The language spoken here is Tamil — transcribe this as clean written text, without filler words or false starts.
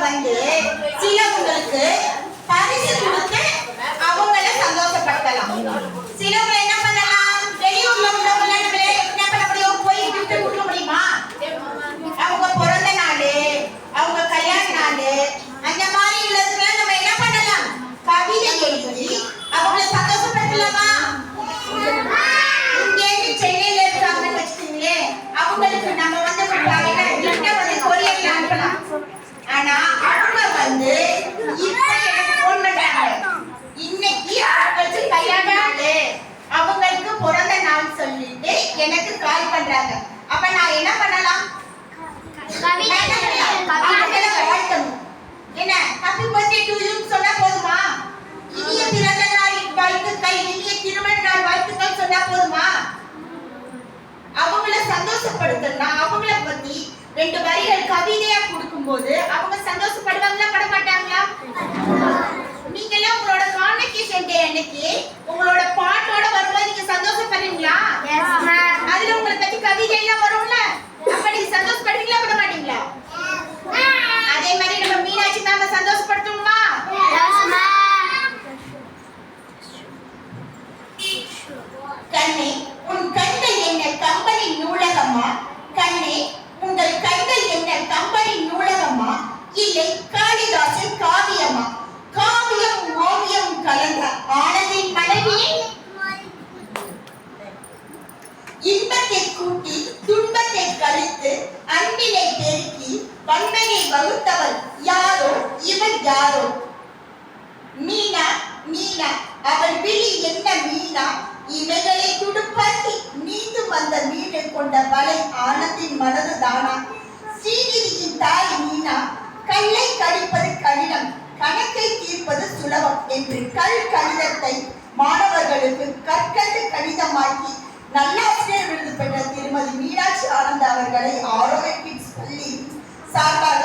வந்து சிலவங்களுக்கு பரிசு கொடுத்து அவங்கள சந்தோஷப்படுத்தலாம். சிலவங்க என்ன பண்ணலாம், வெளியூர்ல உள்ளவங்க என்ன பண்ண முடியும், போய் கிஃப்ட் கொடுக்க முடியுமா? அவங்க பிறந்த நாள், அவங்க கல்யாண நாள், அந்த மாதிரி உள்ளதுக்கெல்லாம் நம்ம என்ன பண்ணலாம், கவிதை எழுதி அவங்கள சந்தோஷப்படுத்தலாமா? இங்கே சென்னையில இருக்காங்கன்னு வச்சுக்கீங்களே, அவங்களுக்கு நம்ம வந்து கொரியர்ல அனுப்பலாம். ஆனா அவங்க வந்து இப்ப எனக்கு போன் பண்றாங்க, இன்னைக்கு அவங்களுக்கு கல்யாண நாள், அவங்களுக்கு பிறந்த நாள் சொல்லிட்டு எனக்கு கால் பண்றாங்க. அப்ப நான் என்ன பண்ணலாம், வாழ்த்தணும். என்ன ஹாப்பி பர்த்டே டு யூ சொன்னா போதுமா? இனிய பிறந்த நாள் வாழ்த்துக்கள், இனிய திருமண நாள் வாழ்த்துக்கள் சொன்னா போதுமா? அவங்கள சந்தோஷப்படுத்தணும்னா அவங்கள பத்தி 2 வரிகள் கவிதையா கொடுக்கும்போது அவங்க சந்தோஷப்படுவாங்களா, பட மாட்டாங்களா? நீங்க எல்லாம் உங்களோட கான்வெகேஷன் டே அன்னைக்கு உங்களோட பாட்டோட வரும்போது நீங்க சந்தோஷப்படுறீங்களா? அதுல உங்களை பத்தி கவிதை எல்லாம் வரும்ல, அப்ப நீங்க சந்தோஷப்படுவீங்களா, பட மாட்டீங்களா? அதே மாதிரி நம்ம மீனாட்சி மேம சந்தோஷப்படுத்தணுமா? கண்ணே உன் கண்கள் என்ன கம்பெனி நூலகமா, கண்ணே உங்கள் கண்கள் என்ன கம்பெனி நூலகமா, இல்லை காளிதாசன் காவியமா, காவியம் ஓவியம் கலந்த ஆனந்தின் மனைவியே, இன்பத்தை கூட்டி துன்பத்தை கழித்து அன்பினை பெருக்கி வன்மையை வகுத்தவள் யாரோ, இவள் யாரோ? மீனா மீனா அவள் விழி என்ன மீனா, இமைகளை துடுப்பாக்கி நீந்து வந்த மீனை கொண்ட வலை ஆனந்தின் மனது தானா? ஸ்ரீநிதியின் தாய் மீனா, கல்லை கடிப்பது கடினம், கணக்கை தீர்ப்பது சுலபம் என்று கணிதத்தை மாணவர்களுக்கு கற்கண்டு கணிதமாக்கி நல்லாசிரியர் விருது பெற்ற திருமதி மீனாட்சி ஆனந்த் அவர்களை ஆரோக்கிய கிட்ஸ் பள்ளி சார்பாக